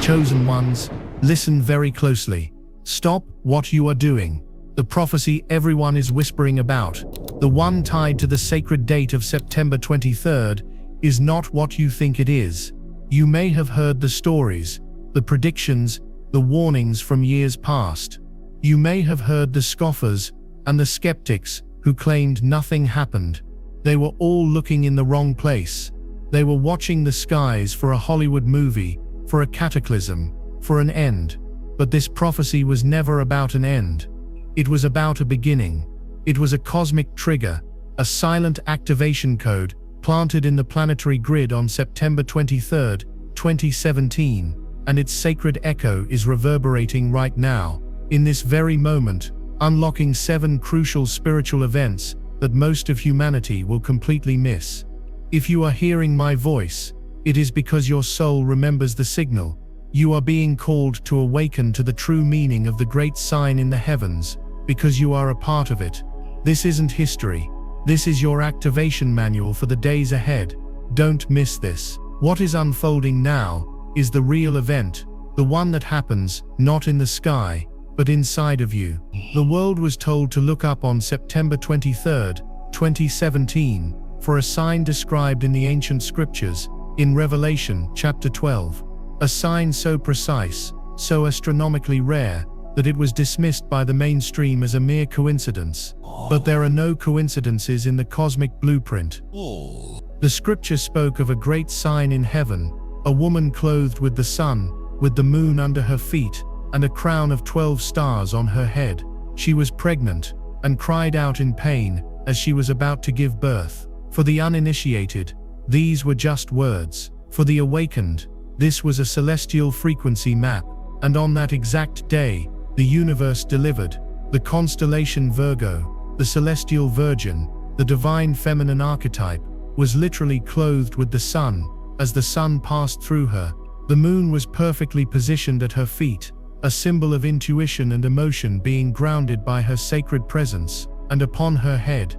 Chosen ones, listen very closely. Stop what you are doing. The prophecy everyone is whispering about, the one tied to the sacred date of September 23rd, is not what you think it is. You may have heard the stories, the predictions, the warnings from years past. You may have heard the scoffers and the skeptics who claimed nothing happened. They were all looking in the wrong place. They were watching the skies for a Hollywood movie, for a cataclysm, for an end. But this prophecy was never about an end. It was about a beginning. It was a cosmic trigger, a silent activation code planted in the planetary grid on September 23, 2017, and its sacred echo is reverberating right now, in this very moment, unlocking 7 crucial spiritual events that most of humanity will completely miss. If you are hearing my voice, it is because your soul remembers the signal. You are being called to awaken to the true meaning of the great sign in the heavens, because you are a part of it. This isn't history. This is your activation manual for the days ahead. Don't miss this. What is unfolding now is the real event, the one that happens not in the sky, but inside of you. The world was told to look up on September 23, 2017, for a sign described in the ancient scriptures, in Revelation chapter 12. A sign so precise, so astronomically rare, that it was dismissed by the mainstream as a mere coincidence. But there are no coincidences in the cosmic blueprint. The scripture spoke of a great sign in heaven, a woman clothed with the sun, with the moon under her feet, and a crown of 12 stars on her head. She was pregnant, and cried out in pain as she was about to give birth. For the uninitiated, these were just words. For the awakened, this was a celestial frequency map, and on that exact day, the universe delivered. The constellation Virgo, the celestial virgin, the divine feminine archetype, was literally clothed with the sun. As the sun passed through her, the moon was perfectly positioned at her feet, a symbol of intuition and emotion being grounded by her sacred presence, and upon her head,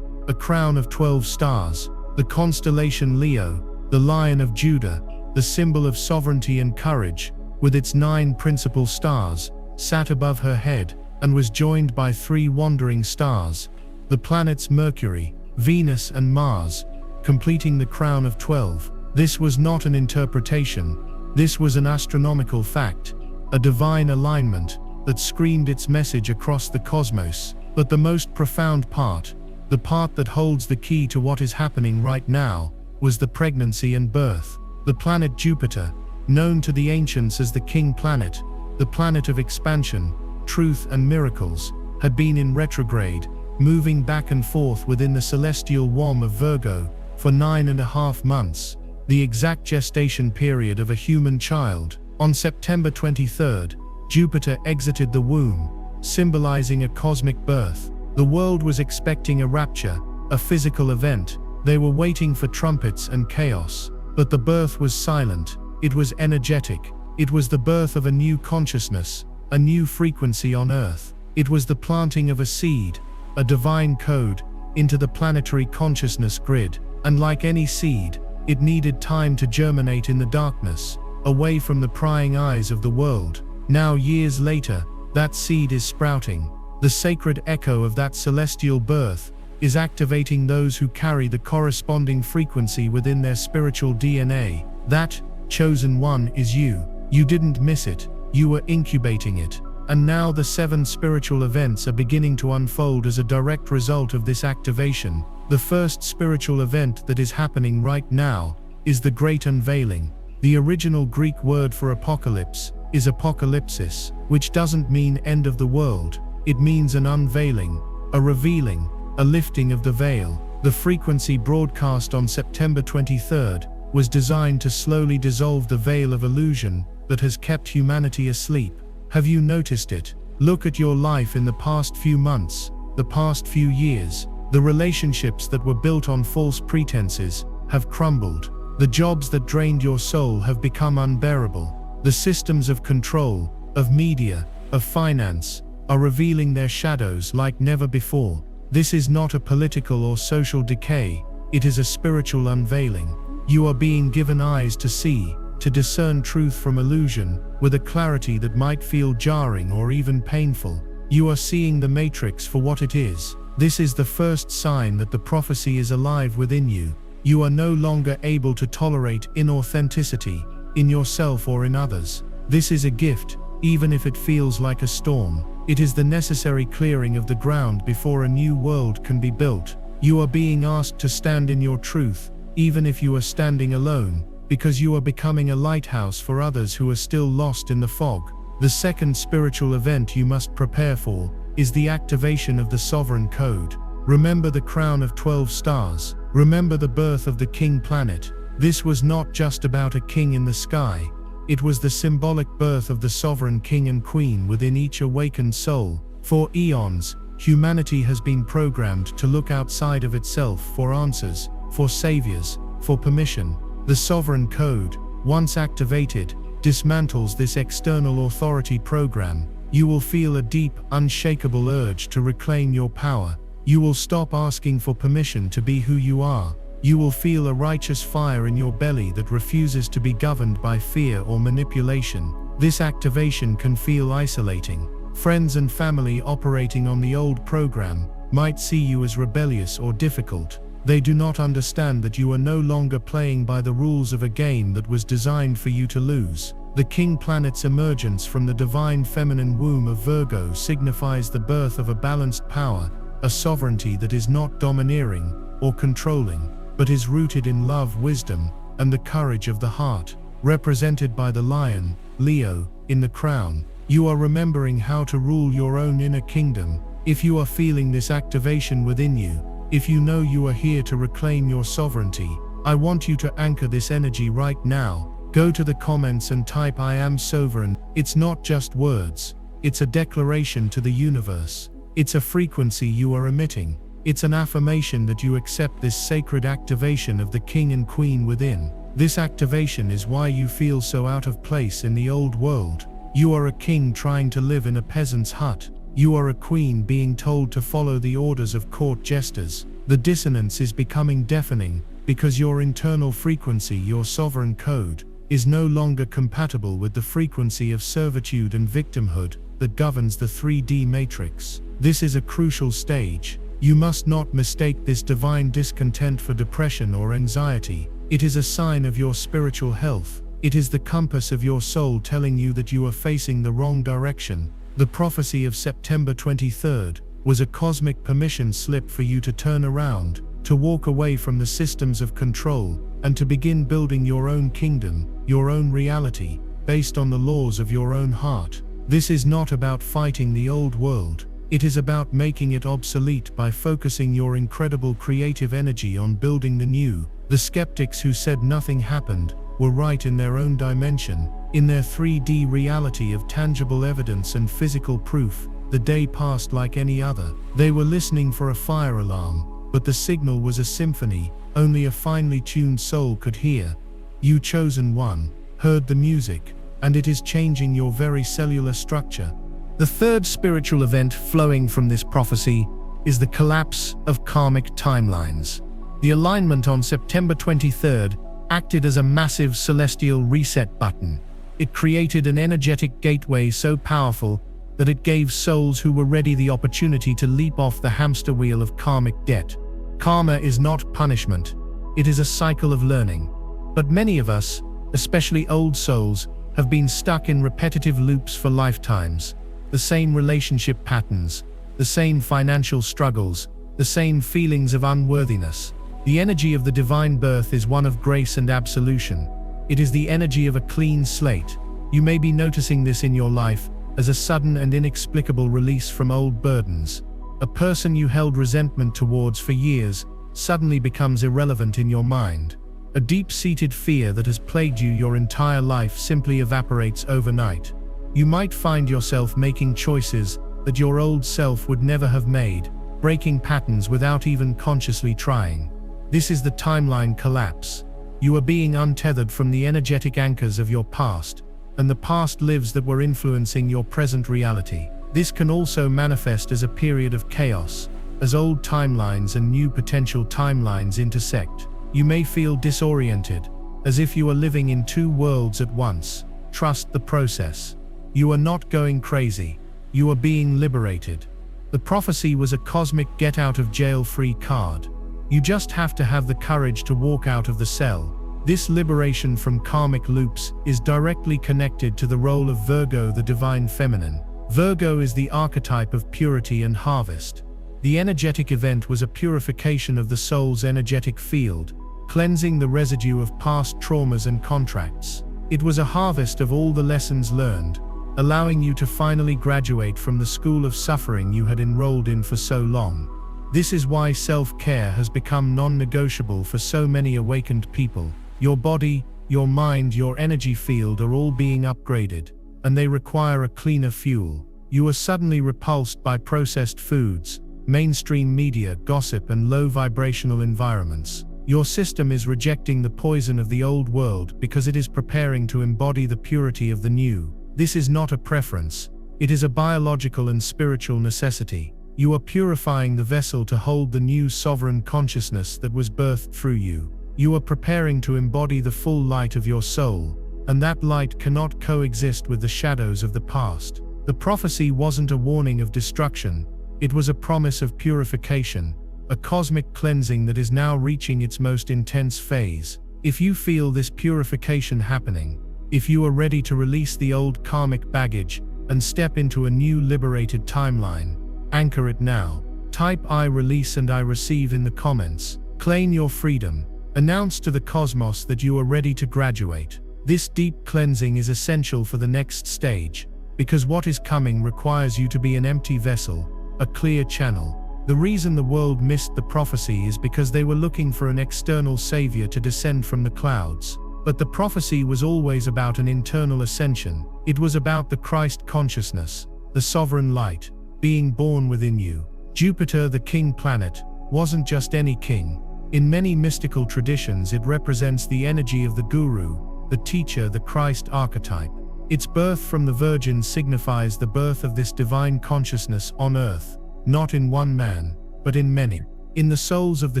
a crown of 12 stars. The constellation Leo, the Lion of Judah, the symbol of sovereignty and courage, with its 9 principal stars, sat above her head, and was joined by 3 wandering stars, the planets Mercury, Venus and Mars, completing the crown of 12. This was not an interpretation, this was an astronomical fact, a divine alignment that screamed its message across the cosmos. But the most profound part, the part that holds the key to what is happening right now, was the pregnancy and birth. The planet Jupiter, known to the ancients as the King Planet, the planet of expansion, truth and miracles, had been in retrograde, moving back and forth within the celestial womb of Virgo for 9.5 months, the exact gestation period of a human child. On September 23rd, Jupiter exited the womb, symbolizing a cosmic birth. The world was expecting a rapture, a physical event. They were waiting for trumpets and chaos. But the birth was silent. It was energetic. It was the birth of a new consciousness, a new frequency on Earth. It was the planting of a seed, a divine code, into the planetary consciousness grid. And like any seed, it needed time to germinate in the darkness, away from the prying eyes of the world. Now, years later, that seed is sprouting. The sacred echo of that celestial birth is activating those who carry the corresponding frequency within their spiritual DNA. That chosen one is you. You didn't miss it. You were incubating it. And now the 7 spiritual events are beginning to unfold as a direct result of this activation. The first spiritual event that is happening right now is the Great Unveiling. The original Greek word for apocalypse is apocalypsis, which doesn't mean end of the world. It means an unveiling, a revealing, a lifting of the veil. The frequency broadcast on September 23rd was designed to slowly dissolve the veil of illusion that has kept humanity asleep. Have you noticed it? Look at your life in the past few months, the past few years. The relationships that were built on false pretenses have crumbled. The jobs that drained your soul have become unbearable. The systems of control, of media, of finance, are revealing their shadows like never before. This is not a political or social decay, it is a spiritual unveiling. You are being given eyes to see, to discern truth from illusion, with a clarity that might feel jarring or even painful. You are seeing the matrix for what it is. This is the first sign that the prophecy is alive within you. You are no longer able to tolerate inauthenticity, in yourself or in others. This is a gift, even if it feels like a storm. It is the necessary clearing of the ground before a new world can be built. You are being asked to stand in your truth, even if you are standing alone, because you are becoming a lighthouse for others who are still lost in the fog. The second spiritual event you must prepare for is the activation of the sovereign code. Remember the crown of 12 stars. Remember the birth of the king planet. This was not just about a king in the sky. It was the symbolic birth of the sovereign king and queen within each awakened soul. For eons, humanity has been programmed to look outside of itself for answers, for saviors, for permission. The sovereign code, once activated, dismantles this external authority program. You will feel a deep, unshakable urge to reclaim your power. You will stop asking for permission to be who you are. You will feel a righteous fire in your belly that refuses to be governed by fear or manipulation. This activation can feel isolating. Friends and family operating on the old program might see you as rebellious or difficult. They do not understand that you are no longer playing by the rules of a game that was designed for you to lose. The king planet's emergence from the divine feminine womb of Virgo signifies the birth of a balanced power, a sovereignty that is not domineering or controlling, but is rooted in love, wisdom, and the courage of the heart. Represented by the lion, Leo, in the crown, you are remembering how to rule your own inner kingdom. If you are feeling this activation within you, if you know you are here to reclaim your sovereignty, I want you to anchor this energy right now. Go to the comments and type "I am sovereign." It's not just words. It's a declaration to the universe. It's a frequency you are emitting. It's an affirmation that you accept this sacred activation of the king and queen within. This activation is why you feel so out of place in the old world. You are a king trying to live in a peasant's hut. You are a queen being told to follow the orders of court jesters. The dissonance is becoming deafening because your internal frequency, your sovereign code, is no longer compatible with the frequency of servitude and victimhood that governs the 3D matrix. This is a crucial stage. You must not mistake this divine discontent for depression or anxiety. It is a sign of your spiritual health. It is the compass of your soul telling you that you are facing the wrong direction. The prophecy of September 23rd was a cosmic permission slip for you to turn around, to walk away from the systems of control, and to begin building your own kingdom, your own reality, based on the laws of your own heart. This is not about fighting the old world. It is about making it obsolete by focusing your incredible creative energy on building the new. The skeptics who said nothing happened were right in their own dimension. In their 3D reality of tangible evidence and physical proof, the day passed like any other. They were listening for a fire alarm, but the signal was a symphony only a finely tuned soul could hear. You, chosen one, heard the music, and it is changing your very cellular structure. The third spiritual event flowing from this prophecy is the collapse of karmic timelines. The alignment on September 23rd acted as a massive celestial reset button. It created an energetic gateway so powerful that it gave souls who were ready the opportunity to leap off the hamster wheel of karmic debt. Karma is not punishment. It is a cycle of learning. But many of us, especially old souls, have been stuck in repetitive loops for lifetimes. The same relationship patterns, the same financial struggles, the same feelings of unworthiness. The energy of the divine birth is one of grace and absolution. It is the energy of a clean slate. You may be noticing this in your life as a sudden and inexplicable release from old burdens. A person you held resentment towards for years suddenly becomes irrelevant in your mind. A deep-seated fear that has plagued you your entire life simply evaporates overnight. You might find yourself making choices that your old self would never have made, breaking patterns without even consciously trying. This is the timeline collapse. You are being untethered from the energetic anchors of your past, and the past lives that were influencing your present reality. This can also manifest as a period of chaos, as old timelines and new potential timelines intersect. You may feel disoriented, as if you are living in two worlds at once. Trust the process. You are not going crazy. You are being liberated. The prophecy was a cosmic get-out-of-jail-free card. You just have to have the courage to walk out of the cell. This liberation from karmic loops is directly connected to the role of Virgo, the divine feminine. Virgo is the archetype of purity and harvest. The energetic event was a purification of the soul's energetic field, cleansing the residue of past traumas and contracts. It was a harvest of all the lessons learned, allowing you to finally graduate from the school of suffering you had enrolled in for so long. This is why self-care has become non-negotiable for so many awakened people. Your body, your mind, your energy field are all being upgraded, and they require a cleaner fuel. You are suddenly repulsed by processed foods, mainstream media, gossip, and low-vibrational environments. Your system is rejecting the poison of the old world because it is preparing to embody the purity of the new. This is not a preference. It is a biological and spiritual necessity. You are purifying the vessel to hold the new sovereign consciousness that was birthed through you. You are preparing to embody the full light of your soul, and that light cannot coexist with the shadows of the past. The prophecy wasn't a warning of destruction. It was a promise of purification, a cosmic cleansing that is now reaching its most intense phase. If you feel this purification happening, if you are ready to release the old karmic baggage and step into a new liberated timeline, anchor it now. Type "I release" and "I receive" in the comments. Claim your freedom. Announce to the cosmos that you are ready to graduate. This deep cleansing is essential for the next stage, because what is coming requires you to be an empty vessel, a clear channel. The reason the world missed the prophecy is because they were looking for an external savior to descend from the clouds. But the prophecy was always about an internal ascension. It was about the Christ consciousness, the sovereign light, being born within you. Jupiter, the king planet, wasn't just any king. In many mystical traditions, it represents the energy of the guru, the teacher, the Christ archetype. Its birth from the Virgin signifies the birth of this divine consciousness on earth, not in one man, but in many. In the souls of the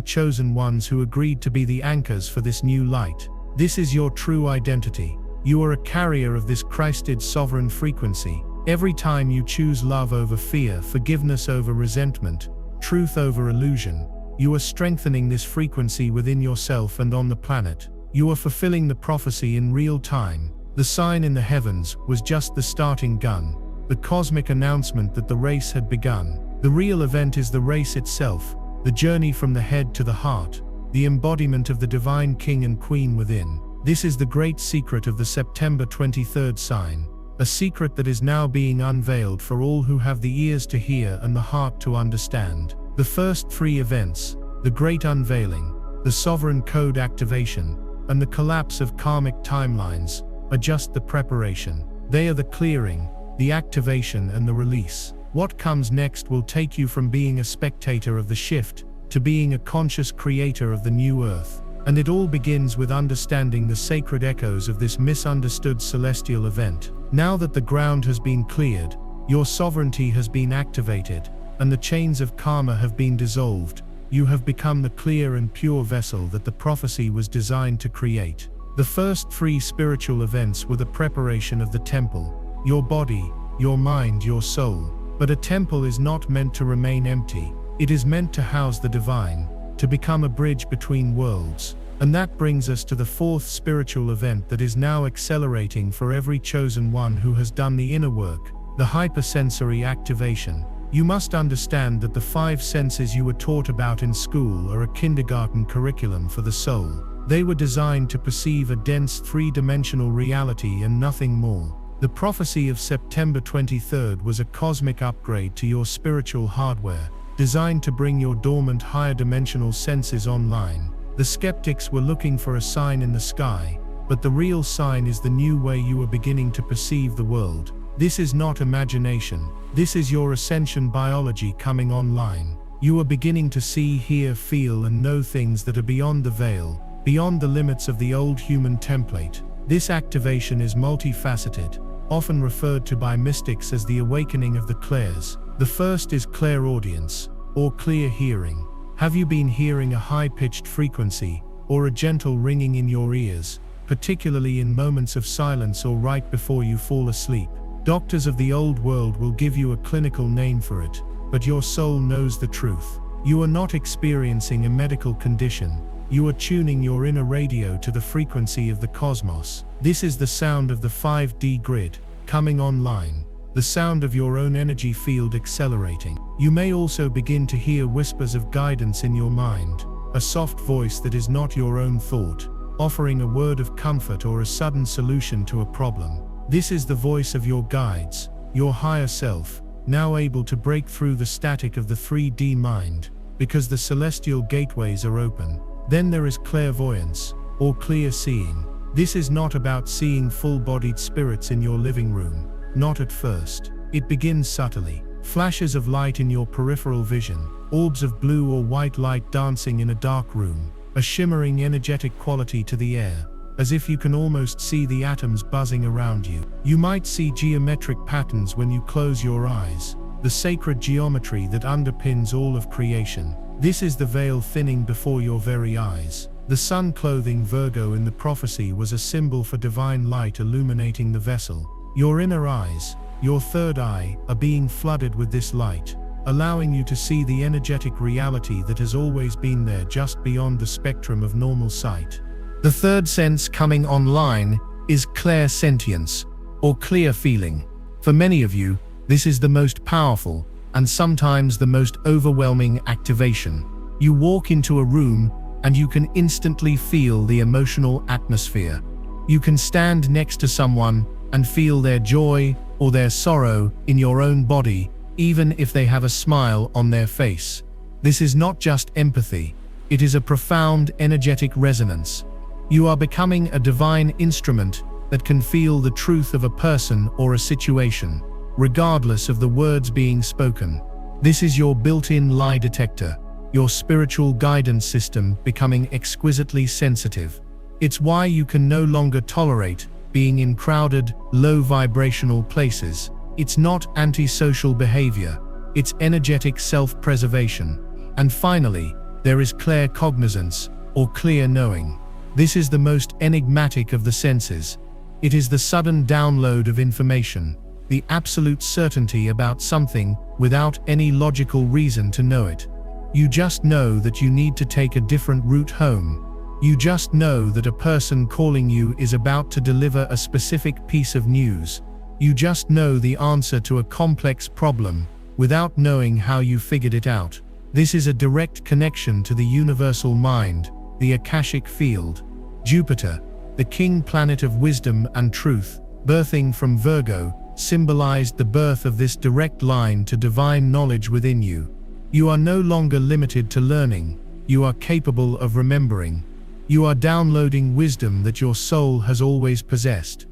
chosen ones who agreed to be the anchors for this new light. This is your true identity. You are a carrier of this Christed sovereign frequency. Every time you choose love over fear, forgiveness over resentment, truth over illusion, you are strengthening this frequency within yourself and on the planet. You are fulfilling the prophecy in real time. The sign in the heavens was just the starting gun, the cosmic announcement that the race had begun. The real event is the race itself, the journey from the head to the heart, the embodiment of the divine king and queen within. This is the great secret of the September 23rd sign, a secret that is now being unveiled for all who have the ears to hear and the heart to understand. The first three events, the great unveiling, the sovereign code activation, and the collapse of karmic timelines, are just the preparation. They are the clearing, the activation, and the release. What comes next will take you from being a spectator of the shift to being a conscious creator of the new earth. And it all begins with understanding the sacred echoes of this misunderstood celestial event. Now that the ground has been cleared, your sovereignty has been activated, and the chains of karma have been dissolved, you have become the clear and pure vessel that the prophecy was designed to create. The first three spiritual events were the preparation of the temple, your body, your mind, your soul. But a temple is not meant to remain empty. It is meant to house the divine, to become a bridge between worlds. And that brings us to the fourth spiritual event that is now accelerating for every chosen one who has done the inner work, the hypersensory activation. You must understand that the five senses you were taught about in school are a kindergarten curriculum for the soul. They were designed to perceive a dense three-dimensional reality and nothing more. The prophecy of September 23rd was a cosmic upgrade to your spiritual hardware, designed to bring your dormant higher dimensional senses online. The skeptics were looking for a sign in the sky, but the real sign is the new way you are beginning to perceive the world. This is not imagination. This is your ascension biology coming online. You are beginning to see, hear, feel, and know things that are beyond the veil, beyond the limits of the old human template. This activation is multifaceted, often referred to by mystics as the awakening of the clairs. The first is clairaudience, or clear hearing. Have you been hearing a high-pitched frequency, or a gentle ringing in your ears? particularly in moments of silence or right before you fall asleep. Doctors of the old world will give you a clinical name for it, but your soul knows the truth. You are not experiencing a medical condition. You are tuning your inner radio to the frequency of the cosmos. This is the sound of the 5D grid coming online, the sound of your own energy field accelerating. You may also begin to hear whispers of guidance in your mind, a soft voice that is not your own thought, offering a word of comfort or a sudden solution to a problem. This is the voice of your guides, your higher self, now able to break through the static of the 3D mind, because the celestial gateways are open. Then there is clairvoyance, or clear seeing. This is not about seeing full-bodied spirits in your living room, not at first. It begins subtly. Flashes of light in your peripheral vision, orbs of blue or white light dancing in a dark room, a shimmering energetic quality to the air, as if you can almost see the atoms buzzing around you. You might see geometric patterns when you close your eyes, the sacred geometry that underpins all of creation. This is the veil thinning before your very eyes. The sun clothing Virgo in the prophecy was a symbol for divine light illuminating the vessel. Your inner eyes, your third eye, are being flooded with this light, allowing you to see the energetic reality that has always been there just beyond the spectrum of normal sight. The third sense coming online is clairsentience, or clear feeling. For many of you, this is the most powerful, and sometimes the most overwhelming activation. You walk into a room, and you can instantly feel the emotional atmosphere. You can stand next to someone and feel their joy or their sorrow in your own body, even if they have a smile on their face. This is not just empathy, it is a profound energetic resonance. You are becoming a divine instrument that can feel the truth of a person or a situation, regardless of the words being spoken. This is your built-in lie detector, your spiritual guidance system becoming exquisitely sensitive. It's why you can no longer tolerate being in crowded, low-vibrational places. It's not antisocial behavior, it's energetic self-preservation. And finally, there is claircognizance, or clear knowing. This is the most enigmatic of the senses. It is the sudden download of information, the absolute certainty about something without any logical reason to know it. You just know that you need to take a different route home. You just know that a person calling you is about to deliver a specific piece of news. You just know the answer to a complex problem, without knowing how you figured it out. This is a direct connection to the universal mind, the Akashic field. Jupiter, the king planet of wisdom and truth, birthing from Virgo, symbolized the birth of this direct line to divine knowledge within you. You are no longer limited to learning, you are capable of remembering. You are downloading wisdom that your soul has always possessed.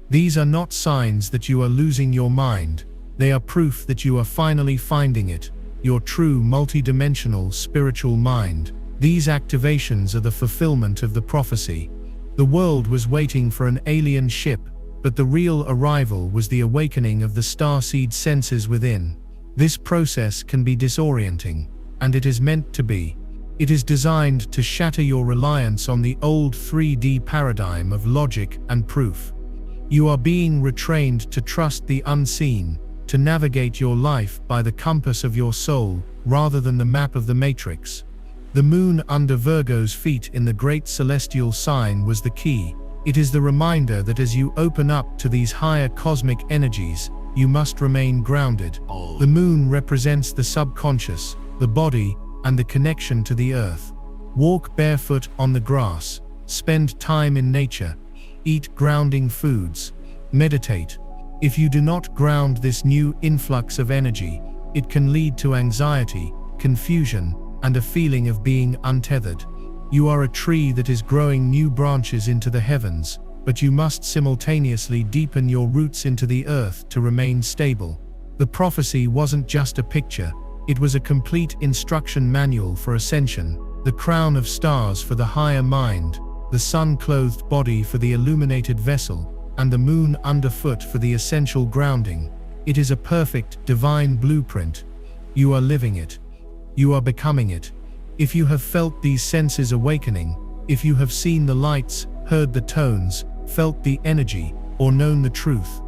These are not signs that you are losing your mind, they are proof that you are finally finding it, your true multidimensional spiritual mind. These activations are the fulfillment of the prophecy. The world was waiting for an alien ship, but the real arrival was the awakening of the starseed senses within. This process can be disorienting, and it is meant to be. It is designed to shatter your reliance on the old 3D paradigm of logic and proof. You are being retrained to trust the unseen, to navigate your life by the compass of your soul, rather than the map of the matrix. The moon under Virgo's feet in the great celestial sign was the key. It is the reminder that as you open up to these higher cosmic energies, you must remain grounded. The moon represents the subconscious, the body, and the connection to the earth. Walk barefoot on the grass, spend time in nature, eat grounding foods, meditate. If you do not ground this new influx of energy, it can lead to anxiety, confusion, and a feeling of being untethered. You are a tree that is growing new branches into the heavens, but you must simultaneously deepen your roots into the earth to remain stable. The prophecy wasn't just a picture, it was a complete instruction manual for ascension, the crown of stars for the higher mind, the sun-clothed body for the illuminated vessel, and the moon underfoot for the essential grounding. It is a perfect, divine blueprint. You are living it. You are becoming it. If you have felt these senses awakening, if you have seen the lights, heard the tones, felt the energy, or known the truth.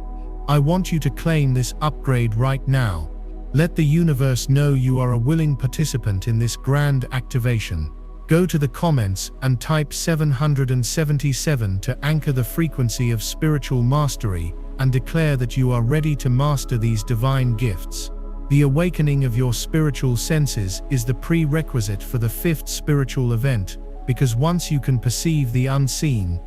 I want you to claim this upgrade right now. Let the universe know you are a willing participant in this grand activation. Go to the comments and type 777 to anchor the frequency of spiritual mastery and declare that you are ready to master these divine gifts. The awakening of your spiritual senses is the prerequisite for the fifth spiritual event, because once you can perceive the unseen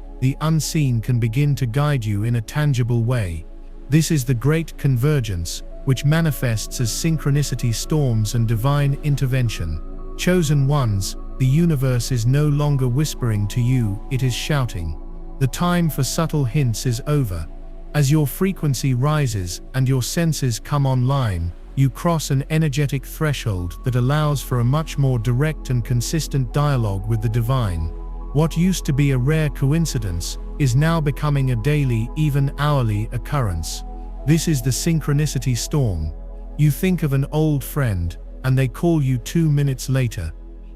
can begin to guide you in a tangible way. This is the great convergence, which manifests as synchronicity storms and divine intervention. Chosen ones, the universe is no longer whispering to you, it is shouting. The time for subtle hints is over. As your frequency rises and your senses come online, you cross an energetic threshold that allows for a much more direct and consistent dialogue with the divine. What used to be a rare coincidence is now becoming a daily, even hourly occurrence. This is the synchronicity storm. You think of an old friend, and they call you 2 minutes later.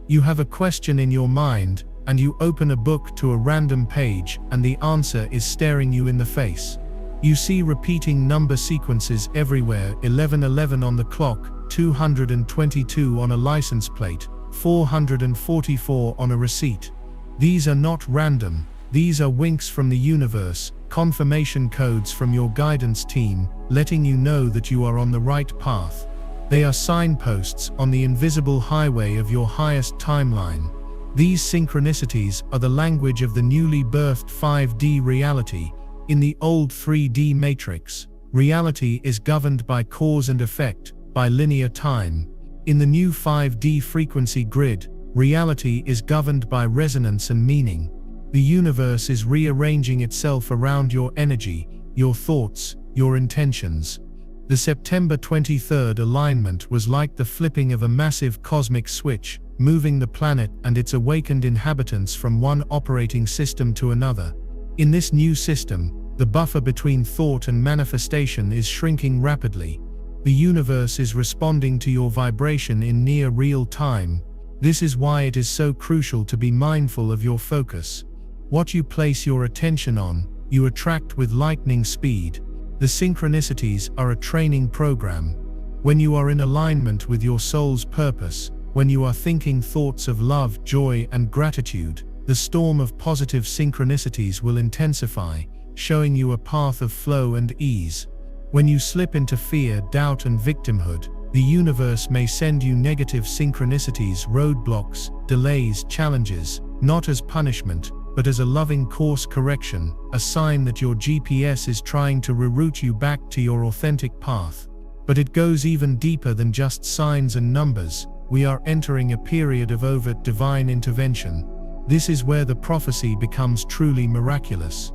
You have a question in your mind, and you open a book to a random page, and the answer is staring you in the face. You see repeating number sequences everywhere: 1111 on the clock, 222 on a license plate, 444 on a receipt. These are not random, these are winks from the universe, confirmation codes from your guidance team, letting you know that you are on the right path. They are signposts on the invisible highway of your highest timeline. These synchronicities are the language of the newly birthed 5D reality. In the old 3D matrix, reality is governed by cause and effect, by linear time. In the new 5D frequency grid, reality is governed by resonance and meaning. The universe is rearranging itself around your energy, your thoughts, your intentions. The September 23rd alignment was like the flipping of a massive cosmic switch, moving the planet and its awakened inhabitants from one operating system to another. In this new system, the buffer between thought and manifestation is shrinking rapidly. The universe is responding to your vibration in near real time. This is why it is so crucial to be mindful of your focus. What you place your attention on, you attract with lightning speed. The synchronicities are a training program. When you are in alignment with your soul's purpose, when you are thinking thoughts of love, joy, and gratitude, the storm of positive synchronicities will intensify, showing you a path of flow and ease. When you slip into fear, doubt, and victimhood, the universe may send you negative synchronicities, roadblocks, delays, challenges, not as punishment, but as a loving course correction, a sign that your GPS is trying to reroute you back to your authentic path. But it goes even deeper than just signs and numbers. We are entering a period of overt divine intervention. This is where the prophecy becomes truly miraculous.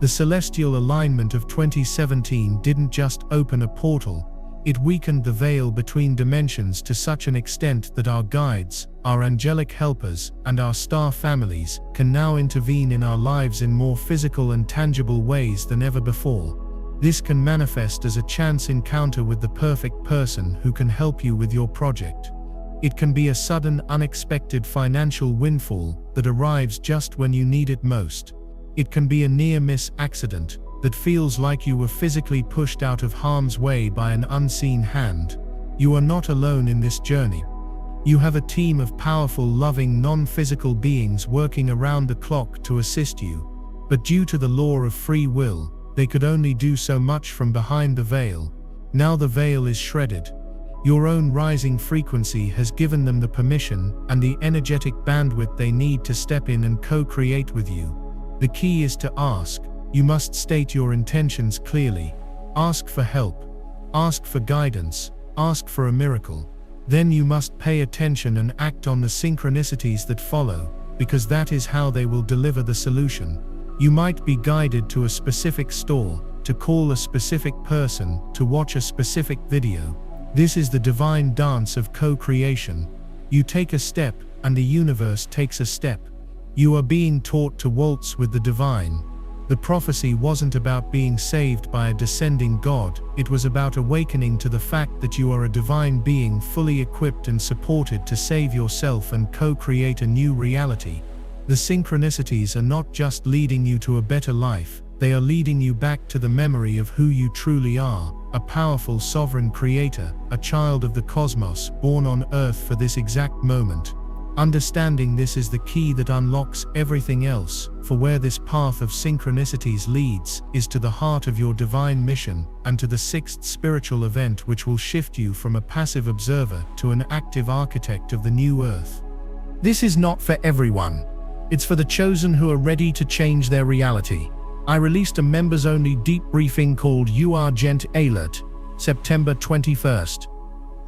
The celestial alignment of 2017 didn't just open a portal, it weakened the veil between dimensions to such an extent that our guides, our angelic helpers, and our star families can now intervene in our lives in more physical and tangible ways than ever before. This can manifest as a chance encounter with the perfect person who can help you with your project. It can be a sudden, unexpected financial windfall that arrives just when you need it most. It can be a near-miss accident that feels like you were physically pushed out of harm's way by an unseen hand. You are not alone in this journey. You have a team of powerful, loving, non-physical beings working around the clock to assist you. But due to the law of free will, they could only do so much from behind the veil. Now the veil is shredded. Your own rising frequency has given them the permission and the energetic bandwidth they need to step in and co-create with you. The key is to ask. You must state your intentions clearly. Ask for help. Ask for guidance. Ask for a miracle. Then you must pay attention and act on the synchronicities that follow, because that is how they will deliver the solution. You might be guided to a specific store, to call a specific person, to watch a specific video. This is the divine dance of co-creation. You take a step, and the universe takes a step. You are being taught to waltz with the divine. The prophecy wasn't about being saved by a descending God, it was about awakening to the fact that you are a divine being fully equipped and supported to save yourself and co-create a new reality. The synchronicities are not just leading you to a better life, they are leading you back to the memory of who you truly are, a powerful sovereign creator, a child of the cosmos, born on Earth for this exact moment. Understanding this is the key that unlocks everything else, for where this path of synchronicities leads is to the heart of your divine mission and to the sixth spiritual event which will shift you from a passive observer to an active architect of the new Earth. This is not for everyone. It's for the chosen who are ready to change their reality. I released a members-only deep briefing called You Are Gent Alert, September 21st.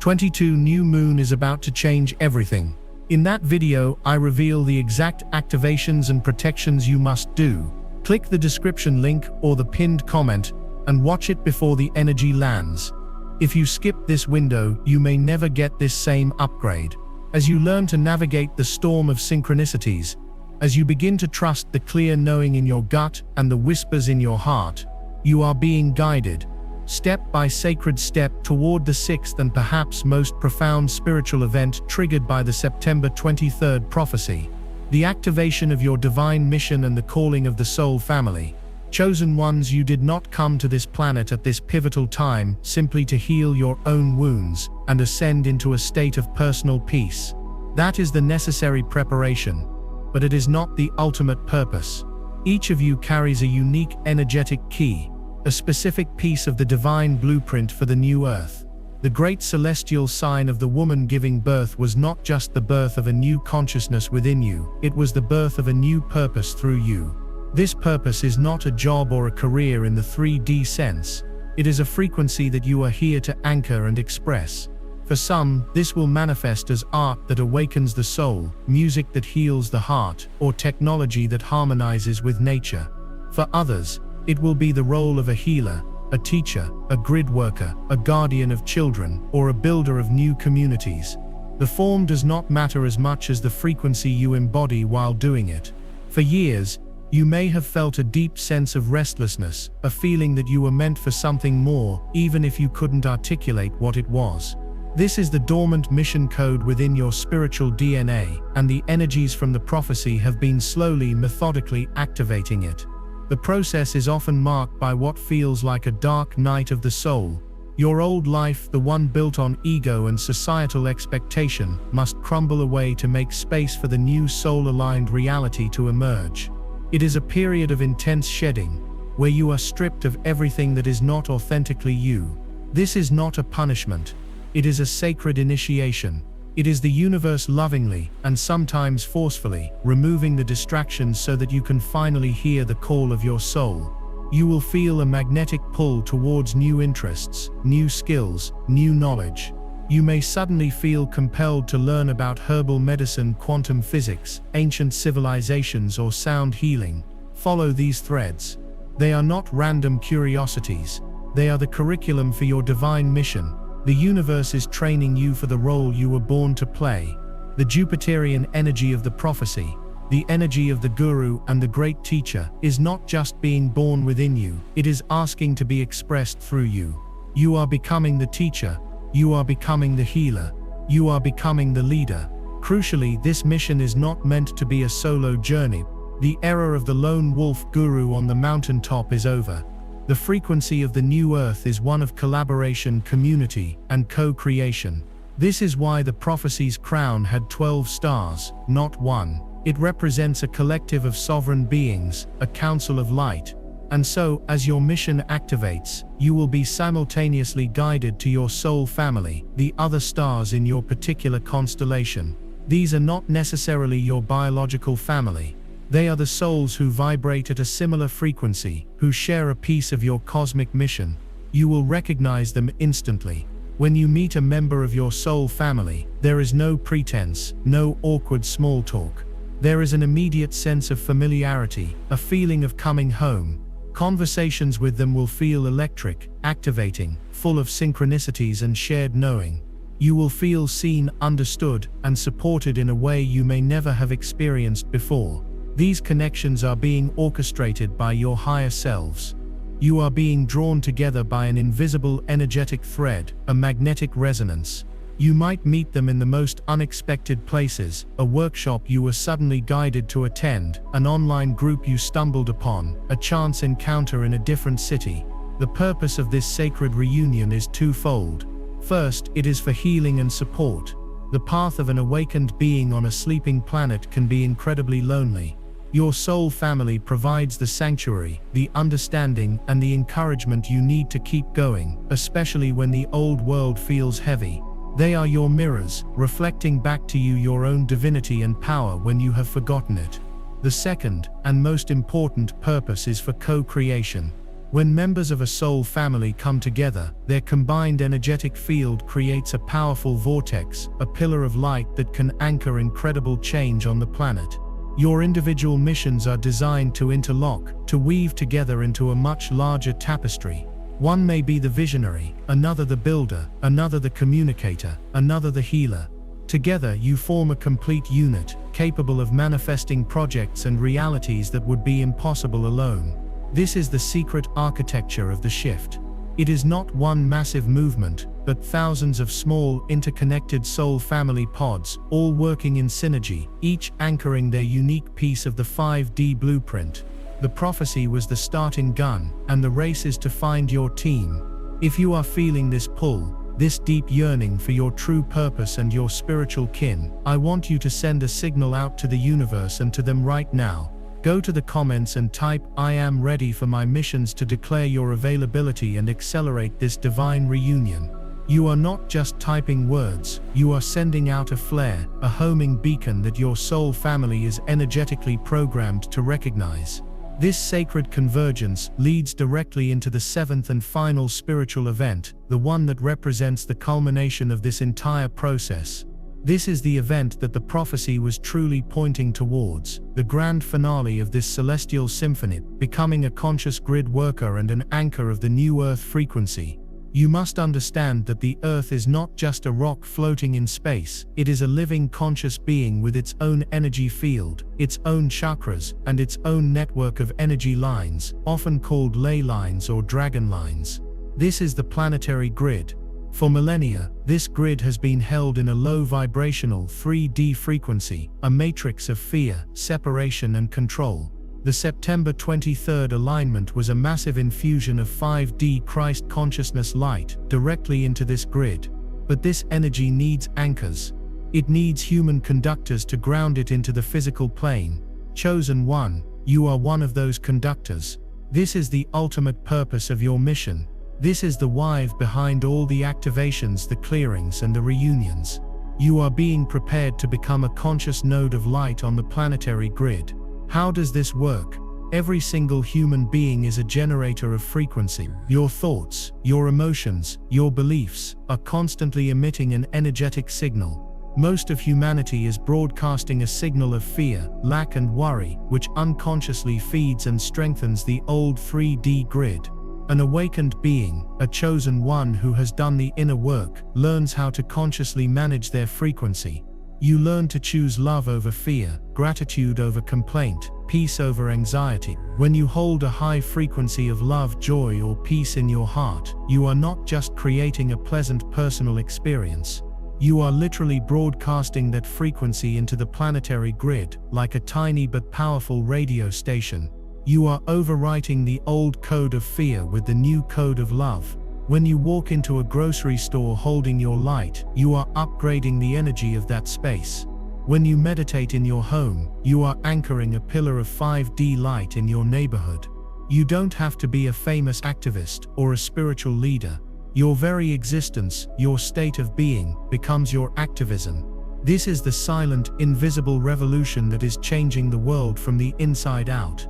22 New Moon is about to change everything. In that video, I reveal the exact activations and protections you must do. Click the description link or the pinned comment and watch it before the energy lands. If you skip this window, you may never get this same upgrade. As you learn to navigate the storm of synchronicities, as you begin to trust the clear knowing in your gut and the whispers in your heart, you are being guided, step by sacred step, toward the sixth and perhaps most profound spiritual event triggered by the September 23rd prophecy, the activation of your divine mission and the calling of the soul family. Chosen ones, you did not come to this planet at this pivotal time simply to heal your own wounds and ascend into a state of personal peace. That is the necessary preparation, but it is not the ultimate purpose. Each of you carries a unique energetic key, a specific piece of the divine blueprint for the new Earth. The great celestial sign of the woman giving birth was not just the birth of a new consciousness within you, it was the birth of a new purpose through you. This purpose is not a job or a career in the 3D sense. It is a frequency that you are here to anchor and express. For some, this will manifest as art that awakens the soul, music that heals the heart, or technology that harmonizes with nature. For others, it will be the role of a healer, a teacher, a grid worker, a guardian of children, or a builder of new communities. The form does not matter as much as the frequency you embody while doing it. For years, you may have felt a deep sense of restlessness, a feeling that you were meant for something more, even if you couldn't articulate what it was. This is the dormant mission code within your spiritual DNA, and the energies from the prophecy have been slowly, methodically activating it. The process is often marked by what feels like a dark night of the soul. Your old life, the one built on ego and societal expectation, must crumble away to make space for the new soul-aligned reality to emerge. It is a period of intense shedding, where you are stripped of everything that is not authentically you. This is not a punishment. It is a sacred initiation. It is the universe lovingly, and sometimes forcefully, removing the distractions so that you can finally hear the call of your soul. You will feel a magnetic pull towards new interests, new skills, new knowledge. You may suddenly feel compelled to learn about herbal medicine, quantum physics, ancient civilizations, or sound healing. Follow these threads. They are not random curiosities. They are the curriculum for your divine mission. The universe is training you for the role you were born to play. The Jupiterian energy of the prophecy, the energy of the guru and the great teacher, is not just being born within you, it is asking to be expressed through you. You are becoming the teacher. You are becoming the healer. You are becoming the leader. Crucially, this mission is not meant to be a solo journey. The era of the lone wolf guru on the mountaintop is over. The frequency of the new Earth is one of collaboration, community, and co-creation. This is why the prophecy's crown had 12 stars, not one. It represents a collective of sovereign beings, a council of light. And so, as your mission activates, you will be simultaneously guided to your soul family, the other stars in your particular constellation. These are not necessarily your biological family. They are the souls who vibrate at a similar frequency, who share a piece of your cosmic mission. You will recognize them instantly. When you meet a member of your soul family, there is no pretense, no awkward small talk. There is an immediate sense of familiarity, a feeling of coming home. Conversations with them will feel electric, activating, full of synchronicities and shared knowing. You will feel seen, understood, and supported in a way you may never have experienced before. These connections are being orchestrated by your higher selves. You are being drawn together by an invisible energetic thread, a magnetic resonance. You might meet them in the most unexpected places, a workshop you were suddenly guided to attend, an online group you stumbled upon, a chance encounter in a different city. The purpose of this sacred reunion is twofold. First, it is for healing and support. The path of an awakened being on a sleeping planet can be incredibly lonely. Your soul family provides the sanctuary, the understanding, and the encouragement you need to keep going, especially when the old world feels heavy. They are your mirrors, reflecting back to you your own divinity and power when you have forgotten it. The second, and most important purpose is for co-creation. When members of a soul family come together, their combined energetic field creates a powerful vortex, a pillar of light that can anchor incredible change on the planet. Your individual missions are designed to interlock, to weave together into a much larger tapestry. One may be the visionary, another the builder, another the communicator, another the healer. Together you form a complete unit, capable of manifesting projects and realities that would be impossible alone. This is the secret architecture of the shift. It is not one massive movement, but thousands of small, interconnected soul family pods, all working in synergy, each anchoring their unique piece of the 5D blueprint. The prophecy was the starting gun, and the race is to find your team. If you are feeling this pull, this deep yearning for your true purpose and your spiritual kin, I want you to send a signal out to the universe and to them right now. Go to the comments and type, "I am ready for my missions," to declare your availability and accelerate this divine reunion. You are not just typing words, you are sending out a flare, a homing beacon that your soul family is energetically programmed to recognize. This sacred convergence leads directly into the seventh and final spiritual event, the one that represents the culmination of this entire process. This is the event that the prophecy was truly pointing towards, the grand finale of this celestial symphony, becoming a conscious grid worker and an anchor of the new Earth frequency. You must understand that the Earth is not just a rock floating in space, it is a living conscious being with its own energy field, its own chakras, and its own network of energy lines, often called ley lines or dragon lines. This is the planetary grid. For millennia, this grid has been held in a low vibrational 3D frequency, a matrix of fear, separation, and control. The September 23rd alignment was a massive infusion of 5D Christ consciousness light directly into this grid. But this energy needs anchors. It needs human conductors to ground it into the physical plane. Chosen one, you are one of those conductors. This is the ultimate purpose of your mission. This is the why behind all the activations, the clearings, and the reunions. You are being prepared to become a conscious node of light on the planetary grid. How does this work? Every single human being is a generator of frequency. Your thoughts, your emotions, your beliefs are constantly emitting an energetic signal. Most of humanity is broadcasting a signal of fear, lack, and worry, which unconsciously feeds and strengthens the old 3D grid. An awakened being, a chosen one who has done the inner work, learns how to consciously manage their frequency. You learn to choose love over fear, gratitude over complaint, peace over anxiety. When you hold a high frequency of love, joy, or peace in your heart, you are not just creating a pleasant personal experience. You are literally broadcasting that frequency into the planetary grid, like a tiny but powerful radio station. You are overwriting the old code of fear with the new code of love. When you walk into a grocery store holding your light, you are upgrading the energy of that space. When you meditate in your home, you are anchoring a pillar of 5D light in your neighborhood. You don't have to be a famous activist or a spiritual leader. Your very existence, your state of being, becomes your activism. This is the silent, invisible revolution that is changing the world from the inside out.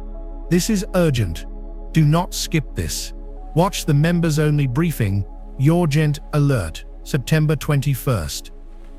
This is urgent. Do not skip this. Watch the members-only briefing, Urgent Alert, September 21st.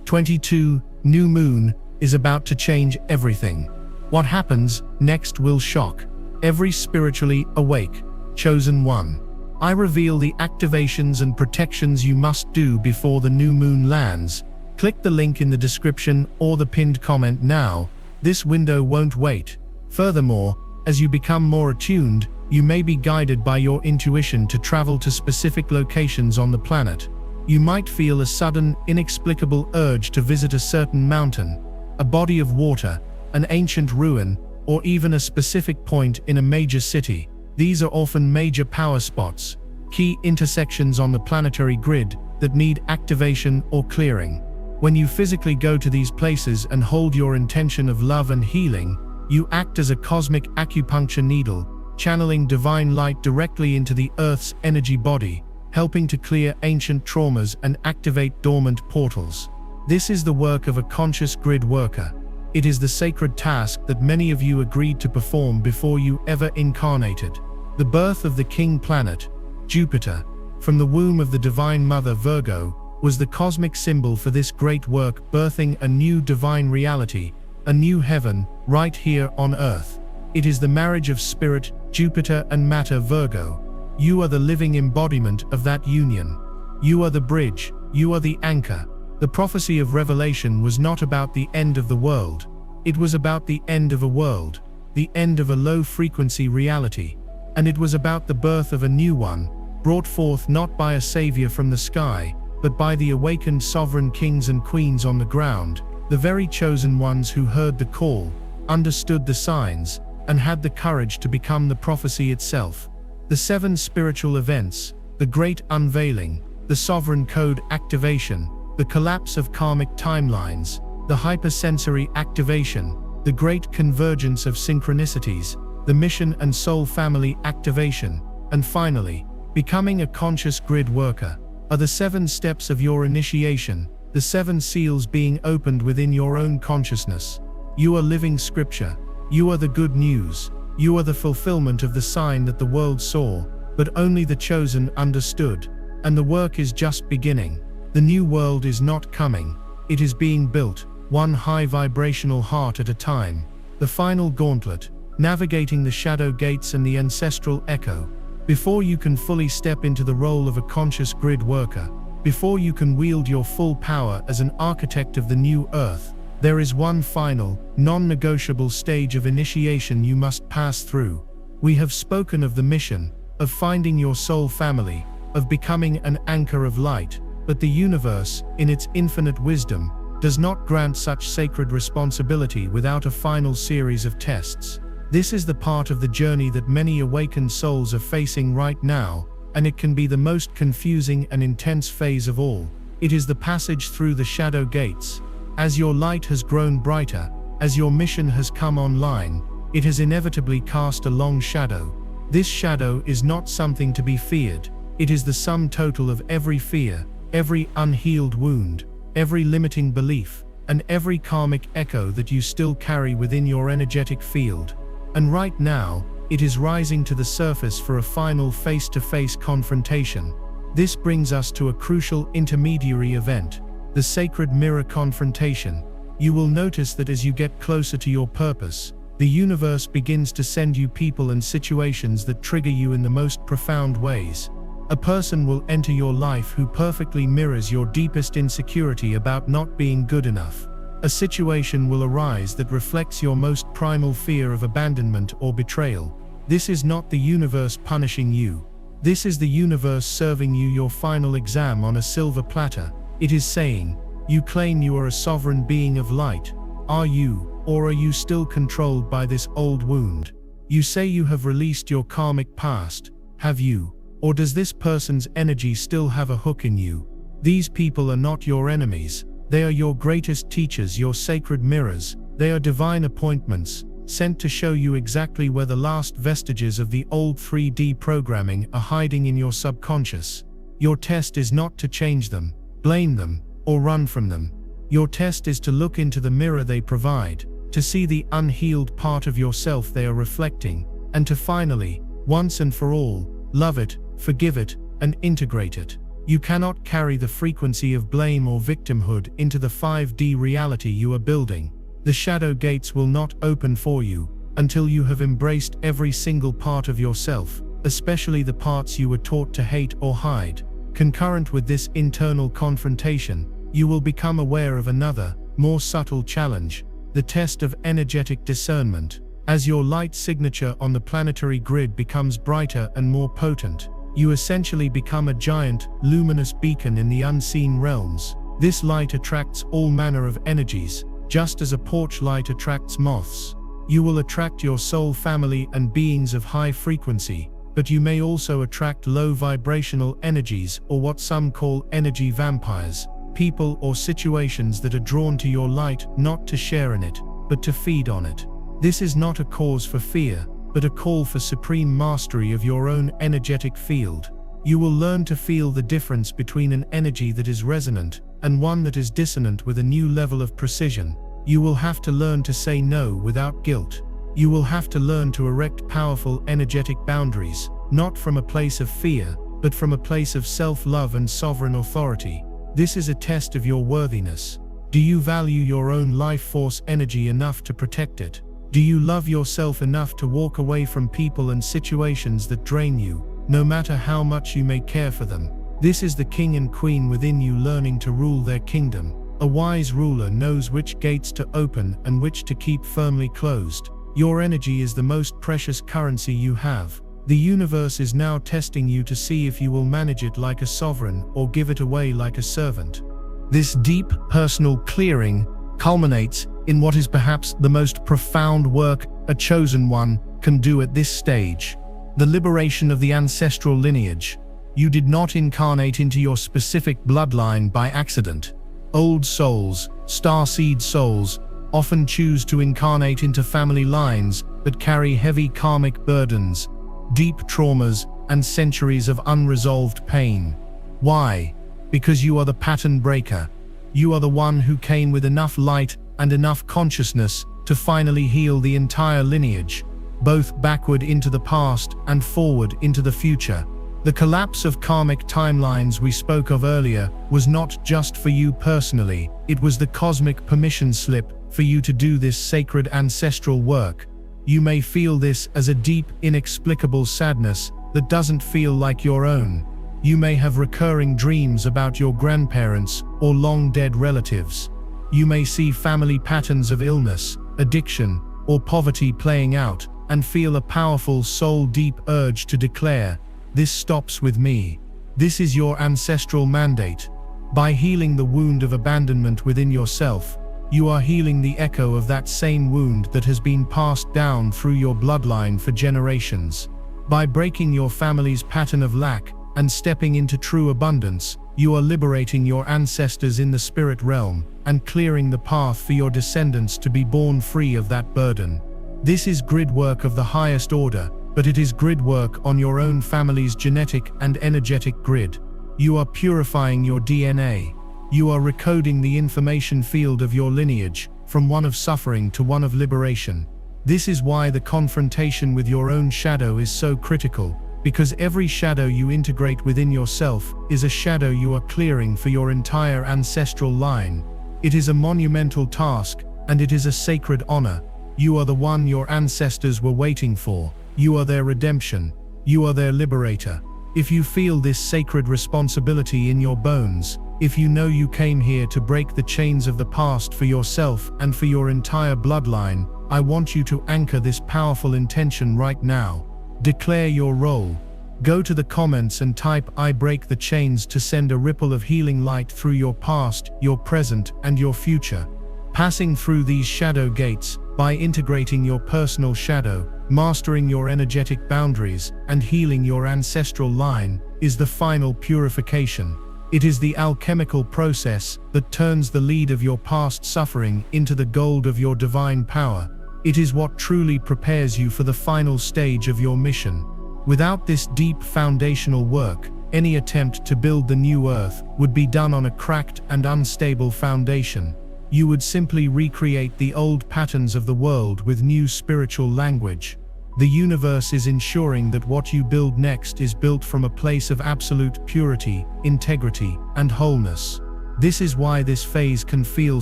22, New Moon, is about to change everything. What happens next will shock every spiritually awake, chosen one. I reveal the activations and protections you must do before the new moon lands. Click the link in the description or the pinned comment now. This window won't wait. Furthermore, as you become more attuned, you may be guided by your intuition to travel to specific locations on the planet. You might feel a sudden, inexplicable urge to visit a certain mountain, a body of water, an ancient ruin, or even a specific point in a major city. These are often major power spots, key intersections on the planetary grid that need activation or clearing. When you physically go to these places and hold your intention of love and healing, you act as a cosmic acupuncture needle, channeling divine light directly into the Earth's energy body, helping to clear ancient traumas and activate dormant portals. This is the work of a conscious grid worker. It is the sacred task that many of you agreed to perform before you ever incarnated. The birth of the king planet, Jupiter, from the womb of the Divine Mother Virgo, was the cosmic symbol for this great work, birthing a new divine reality, a new heaven, right here on Earth. It is the marriage of spirit, Jupiter and matter, Virgo. You are the living embodiment of that union. You are the bridge, you are the anchor. The prophecy of Revelation was not about the end of the world. It was about the end of a world, the end of a low-frequency reality. And it was about the birth of a new one, brought forth not by a savior from the sky, but by the awakened sovereign kings and queens on the ground, the very chosen ones who heard the call, understood the signs, and had the courage to become the prophecy itself. The 7 spiritual events, the great unveiling, the sovereign code activation, the collapse of karmic timelines, the hypersensory activation, the great convergence of synchronicities, the mission and soul family activation, and finally, becoming a conscious grid worker, are the 7 steps of your initiation, the 7 seals being opened within your own consciousness. You are living scripture. You are the good news. You are the fulfillment of the sign that the world saw, but only the chosen understood. And the work is just beginning. The new world is not coming. It is being built, one high vibrational heart at a time. The final gauntlet, navigating the shadow gates and the ancestral echo. Before you can fully step into the role of a conscious grid worker, before you can wield your full power as an architect of the new earth, there is one final, non-negotiable stage of initiation you must pass through. We have spoken of the mission, of finding your soul family, of becoming an anchor of light, but the universe, in its infinite wisdom, does not grant such sacred responsibility without a final series of tests. This is the part of the journey that many awakened souls are facing right now, and it can be the most confusing and intense phase of all. It is the passage through the shadow gates. As your light has grown brighter, as your mission has come online, it has inevitably cast a long shadow. This shadow is not something to be feared. It is the sum total of every fear, every unhealed wound, every limiting belief, and every karmic echo that you still carry within your energetic field. And right now, it is rising to the surface for a final face-to-face confrontation. This brings us to a crucial intermediary event, the sacred mirror confrontation. You will notice that as you get closer to your purpose, the universe begins to send you people and situations that trigger you in the most profound ways. A person will enter your life who perfectly mirrors your deepest insecurity about not being good enough. A situation will arise that reflects your most primal fear of abandonment or betrayal. This is not the universe punishing you. This is the universe serving you your final exam on a silver platter. It is saying, you claim you are a sovereign being of light. Are you, or are you still controlled by this old wound? You say you have released your karmic past. Have you? Or does this person's energy still have a hook in you? These people are not your enemies. They are your greatest teachers, your sacred mirrors. They are divine appointments, sent to show you exactly where the last vestiges of the old 3D programming are hiding in your subconscious. Your test is not to change them, blame them, or run from them. Your test is to look into the mirror they provide, to see the unhealed part of yourself they are reflecting, and to finally, once and for all, love it, forgive it, and integrate it. You cannot carry the frequency of blame or victimhood into the 5D reality you are building. The shadow gates will not open for you until you have embraced every single part of yourself, especially the parts you were taught to hate or hide. Concurrent with this internal confrontation, you will become aware of another, more subtle challenge, the test of energetic discernment. As your light signature on the planetary grid becomes brighter and more potent, You essentially become a giant, luminous beacon in the unseen realms. This light attracts all manner of energies, just as a porch light attracts moths. You will attract your soul family and beings of high frequency, but you may also attract low vibrational energies, or what some call energy vampires, people or situations that are drawn to your light not to share in it, but to feed on it. This is not a cause for fear, but a call for supreme mastery of your own energetic field. You will learn to feel the difference between an energy that is resonant and one that is dissonant with a new level of precision. You will have to learn to say no without guilt. You will have to learn to erect powerful energetic boundaries, not from a place of fear, but from a place of self-love and sovereign authority. This is a test of your worthiness. Do you value your own life force energy enough to protect it? Do you love yourself enough to walk away from people and situations that drain you, no matter how much you may care for them? This is the king and queen within you learning to rule their kingdom. A wise ruler knows which gates to open and which to keep firmly closed. Your energy is the most precious currency you have. The universe is now testing you to see if you will manage it like a sovereign or give it away like a servant. This deep, personal clearing culminates in what is perhaps the most profound work a chosen one can do at this stage: the liberation of the ancestral lineage. You did not incarnate into your specific bloodline by accident. Old souls, starseed souls, often choose to incarnate into family lines that carry heavy karmic burdens, deep traumas, and centuries of unresolved pain. Why? Because you are the pattern breaker. You are the one who came with enough light and enough consciousness to finally heal the entire lineage, both backward into the past and forward into the future. The collapse of karmic timelines we spoke of earlier was not just for you personally, it was the cosmic permission slip for you to do this sacred ancestral work. You may feel this as a deep, inexplicable sadness that doesn't feel like your own. You may have recurring dreams about your grandparents or long-dead relatives. You may see family patterns of illness, addiction, or poverty playing out, and feel a powerful soul-deep urge to declare, "This stops with me." This is your ancestral mandate. By healing the wound of abandonment within yourself, you are healing the echo of that same wound that has been passed down through your bloodline for generations. By breaking your family's pattern of lack and stepping into true abundance, you are liberating your ancestors in the spirit realm and clearing the path for your descendants to be born free of that burden. This is grid work of the highest order, but it is grid work on your own family's genetic and energetic grid. You are purifying your DNA. You are recoding the information field of your lineage from one of suffering to one of liberation. This is why the confrontation with your own shadow is so critical, because every shadow you integrate within yourself is a shadow you are clearing for your entire ancestral line. It is a monumental task, and it is a sacred honor. You are the one your ancestors were waiting for. You are their redemption. You are their liberator. If you feel this sacred responsibility in your bones, if you know you came here to break the chains of the past for yourself and for your entire bloodline, I want you to anchor this powerful intention right now. Declare your role. Go to the comments and type "I break the chains" to send a ripple of healing light through your past, your present, and your future. Passing through these shadow gates, by integrating your personal shadow, mastering your energetic boundaries, and healing your ancestral line, is the final purification. It is the alchemical process that turns the lead of your past suffering into the gold of your divine power. It is what truly prepares you for the final stage of your mission. Without this deep foundational work, any attempt to build the new earth would be done on a cracked and unstable foundation. You would simply recreate the old patterns of the world with new spiritual language. The universe is ensuring that what you build next is built from a place of absolute purity, integrity, and wholeness. This is why this phase can feel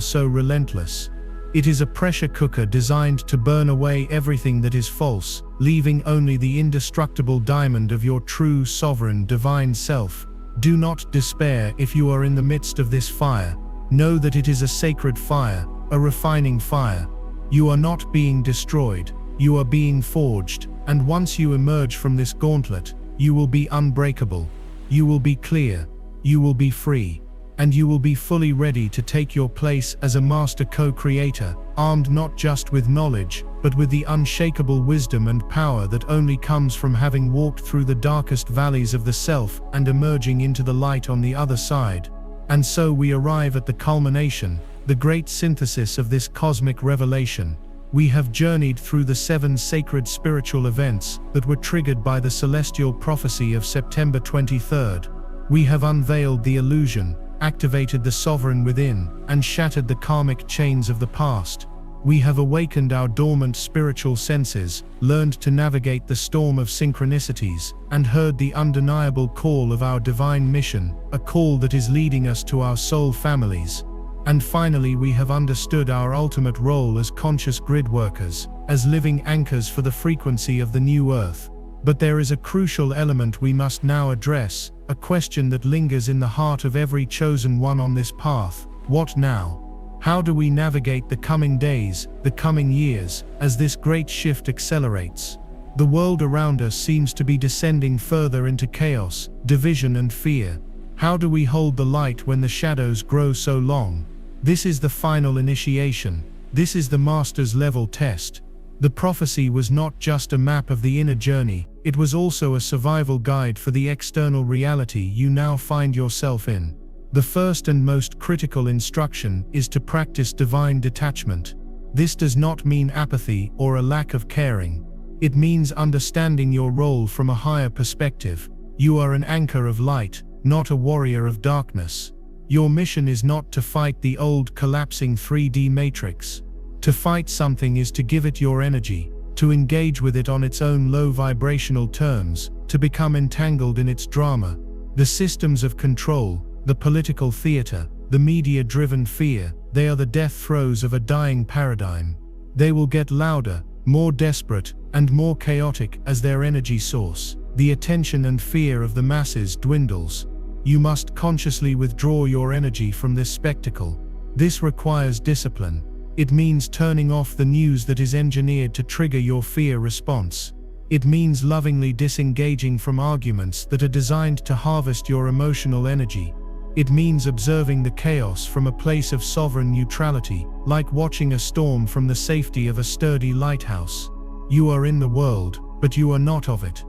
so relentless. It is a pressure cooker designed to burn away everything that is false, leaving only the indestructible diamond of your true, sovereign, divine self. Do not despair if you are in the midst of this fire. Know that it is a sacred fire, a refining fire. You are not being destroyed, you are being forged, and once you emerge from this gauntlet, You will be unbreakable. You will be clear. You will be free. And you will be fully ready to take your place as a master co-creator, armed not just with knowledge, but with the unshakable wisdom and power that only comes from having walked through the darkest valleys of the self and emerging into the light on the other side. And so we arrive at the culmination, the great synthesis of this cosmic revelation. We have journeyed through the 7 sacred spiritual events that were triggered by the celestial prophecy of September 23rd. We have unveiled the illusion, activated the sovereign within, and shattered the karmic chains of the past. We have awakened our dormant spiritual senses, learned to navigate the storm of synchronicities, and heard the undeniable call of our divine mission, a call that is leading us to our soul families. And finally, we have understood our ultimate role as conscious grid workers, as living anchors for the frequency of the new earth. But there is a crucial element we must now address, a question that lingers in the heart of every chosen one on this path. What now? How do we navigate the coming days, the coming years, as this great shift accelerates? The world around us seems to be descending further into chaos, division and fear. How do we hold the light when the shadows grow so long? This is the final initiation. This is the master's level test. The prophecy was not just a map of the inner journey, it was also a survival guide for the external reality you now find yourself in. The first and most critical instruction is to practice divine detachment. This does not mean apathy or a lack of caring. It means understanding your role from a higher perspective. You are an anchor of light, not a warrior of darkness. Your mission is not to fight the old collapsing 3D matrix. To fight something is to give it your energy, to engage with it on its own low vibrational terms, to become entangled in its drama. The systems of control, the political theater, the media-driven fear, they are the death throes of a dying paradigm. They will get louder, more desperate, and more chaotic as their energy source. The attention and fear of the masses dwindles. You must consciously withdraw your energy from this spectacle. This requires discipline. It means turning off the news that is engineered to trigger your fear response. It means lovingly disengaging from arguments that are designed to harvest your emotional energy. It means observing the chaos from a place of sovereign neutrality, like watching a storm from the safety of a sturdy lighthouse. You are in the world, but you are not of it.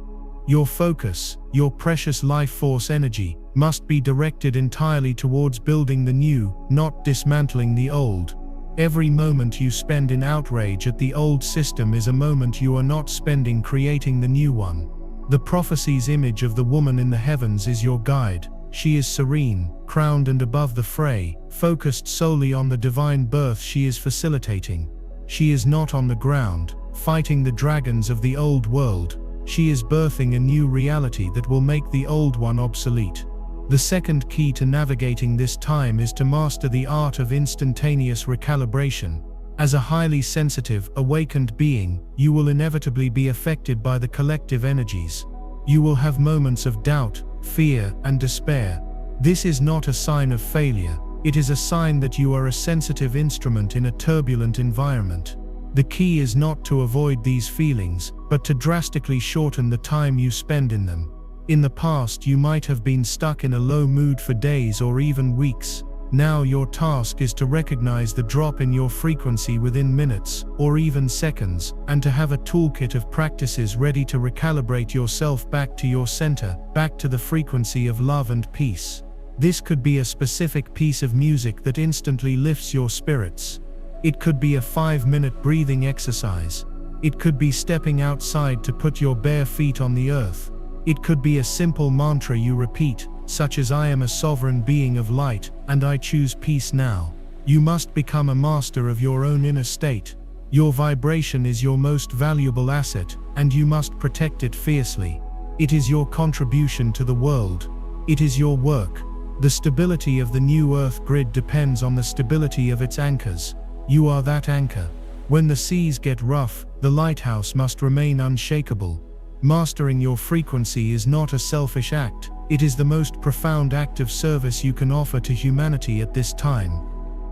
Your focus, your precious life force energy, must be directed entirely towards building the new, not dismantling the old. Every moment you spend in outrage at the old system is a moment you are not spending creating the new one. The prophecy's image of the woman in the heavens is your guide. She is serene, crowned and above the fray, focused solely on the divine birth she is facilitating. She is not on the ground, fighting the dragons of the old world. She is birthing a new reality that will make the old one obsolete. The second key to navigating this time is to master the art of instantaneous recalibration. As a highly sensitive, awakened being, you will inevitably be affected by the collective energies. You will have moments of doubt, fear, and despair. This is not a sign of failure. It is a sign that you are a sensitive instrument in a turbulent environment. The key is not to avoid these feelings, but to drastically shorten the time you spend in them. In the past, you might have been stuck in a low mood for days or even weeks. Now your task is to recognize the drop in your frequency within minutes, or even seconds, and to have a toolkit of practices ready to recalibrate yourself back to your center, back to the frequency of love and peace. This could be a specific piece of music that instantly lifts your spirits. It could be a 5-minute breathing exercise. It could be stepping outside to put your bare feet on the earth. It could be a simple mantra you repeat, such as I am a sovereign being of light, and I choose peace now. You must become a master of your own inner state. Your vibration is your most valuable asset, and you must protect it fiercely. It is your contribution to the world. It is your work. The stability of the new Earth grid depends on the stability of its anchors. You are that anchor. When the seas get rough, the lighthouse must remain unshakable. Mastering your frequency is not a selfish act. It is the most profound act of service you can offer to humanity at this time.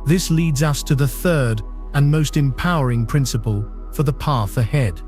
This leads us to the third and most empowering principle for the path ahead.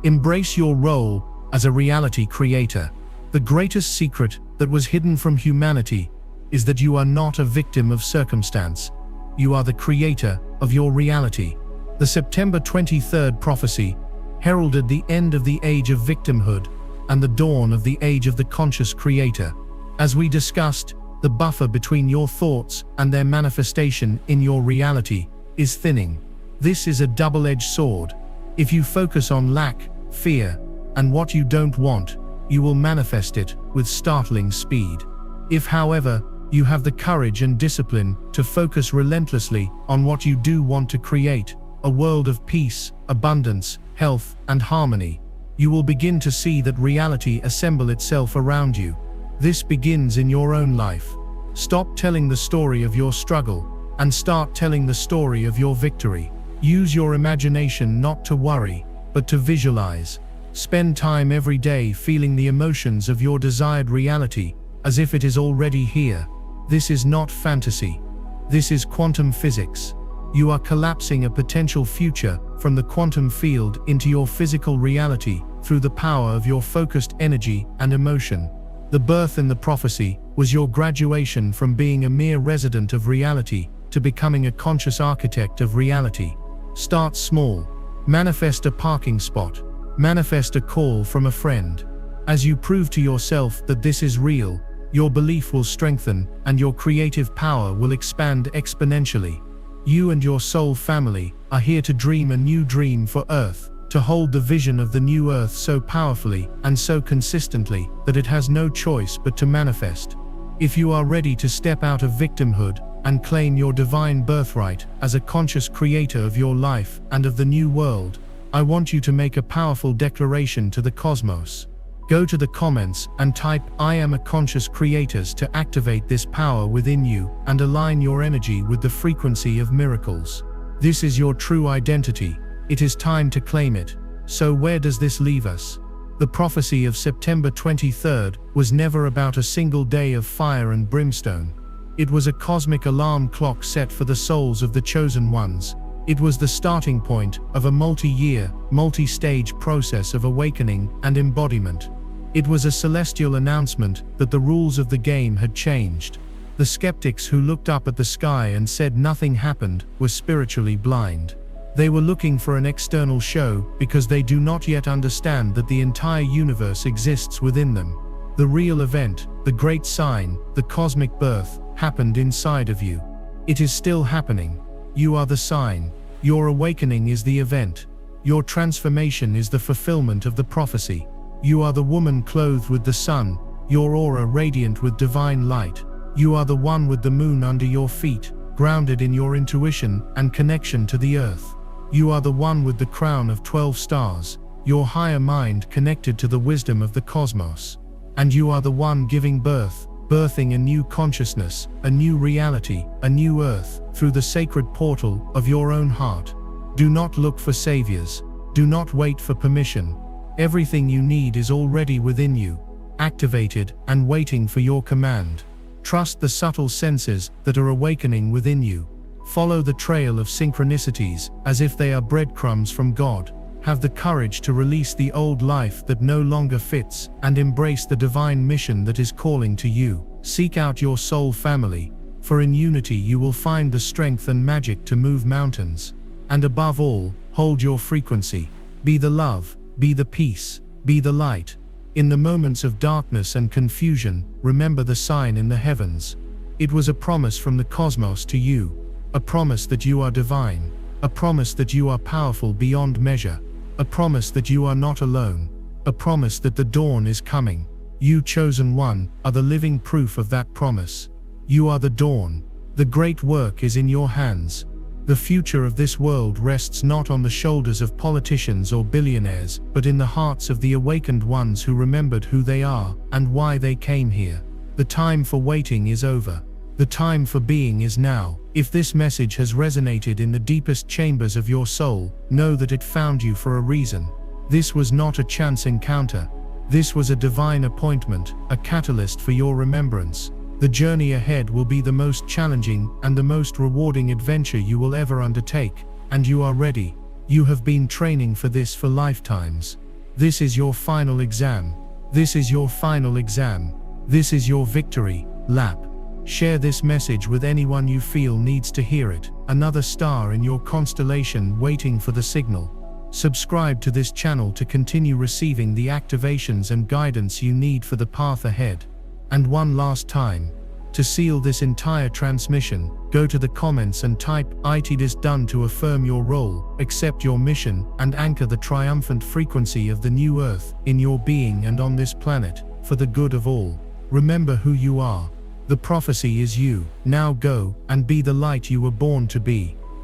Embrace your role as a reality creator. The greatest secret that was hidden from humanity is that you are not a victim of circumstance. You are the creator of your reality. The September 23rd prophecy heralded the end of the age of victimhood and the dawn of the age of the conscious creator. As we discussed, the buffer between your thoughts and their manifestation in your reality is thinning. This is a double-edged sword. If you focus on lack, fear, and what you don't want, you will manifest it with startling speed. If, however, you have the courage and discipline to focus relentlessly on what you do want to create, a world of peace, abundance, health, and harmony, you will begin to see that reality assemble itself around you. This begins in your own life. Stop telling the story of your struggle and start telling the story of your victory. Use your imagination not to worry, but to visualize. Spend time every day feeling the emotions of your desired reality as if it is already here. This is not fantasy. This is quantum physics. You are collapsing a potential future from the quantum field into your physical reality through the power of your focused energy and emotion. The birth in the prophecy was your graduation from being a mere resident of reality to becoming a conscious architect of reality. Start small. Manifest a parking spot. Manifest a call from a friend. As you prove to yourself that this is real, your belief will strengthen and your creative power will expand exponentially. You and your soul family are here to dream a new dream for Earth, to hold the vision of the new Earth so powerfully and so consistently that it has no choice but to manifest. If you are ready to step out of victimhood and claim your divine birthright as a conscious creator of your life and of the new world, I want you to make a powerful declaration to the cosmos. Go to the comments and type "I am a conscious creator" to activate this power within you and align your energy with the frequency of miracles. This is your true identity. It is time to claim it. So where does this leave us? The prophecy of September 23rd was never about a single day of fire and brimstone. It was a cosmic alarm clock set for the souls of the chosen ones. It was the starting point of a multi-year, multi-stage process of awakening and embodiment. It was a celestial announcement that the rules of the game had changed. The skeptics who looked up at the sky and said nothing happened were spiritually blind. They were looking for an external show because they do not yet understand that the entire universe exists within them. The real event, the great sign, the cosmic birth, happened inside of you. It is still happening. You are the sign. Your awakening is the event. Your transformation is the fulfillment of the prophecy. You are the woman clothed with the sun, your aura radiant with divine light. You are the one with the moon under your feet, grounded in your intuition and connection to the earth. You are the one with the crown of 12 stars, your higher mind connected to the wisdom of the cosmos. And you are the one giving birth, birthing a new consciousness, a new reality, a new earth, through the sacred portal of your own heart. Do not look for saviors. Do not wait for permission. Everything you need is already within you, activated and waiting for your command. Trust the subtle senses that are awakening within you. Follow the trail of synchronicities as if they are breadcrumbs from God. Have the courage to release the old life that no longer fits and embrace the divine mission that is calling to you. Seek out your soul family, for in unity you will find the strength and magic to move mountains. And above all, hold your frequency. Be the love, be the peace, be the light. In the moments of darkness and confusion, remember the sign in the heavens. It was a promise from the cosmos to you, a promise that you are divine, a promise that you are powerful beyond measure, a promise that you are not alone, a promise that the dawn is coming. You, chosen one, are the living proof of that promise. You are the dawn. The great work is in your hands. The future of this world rests not on the shoulders of politicians or billionaires, but in the hearts of the awakened ones who remembered who they are and why they came here. The time for waiting is over. The time for being is now. If this message has resonated in the deepest chambers of your soul, know that it found you for a reason. This was not a chance encounter. This was a divine appointment, a catalyst for your remembrance. The journey ahead will be the most challenging and the most rewarding adventure you will ever undertake, and you are ready. You have been training for this for lifetimes. This is your final exam. This is your final exam. This is your victory lap. Share this message with anyone you feel needs to hear it. Another star in your constellation waiting for the signal. Subscribe to this channel to continue receiving the activations and guidance you need for the path ahead. And one last time, to seal this entire transmission, go to the comments and type "It is done" to affirm your role, accept your mission, and anchor the triumphant frequency of the new earth in your being and on this planet, for the good of all. Remember who you are. The prophecy is you. Now go and be the light you were born to be.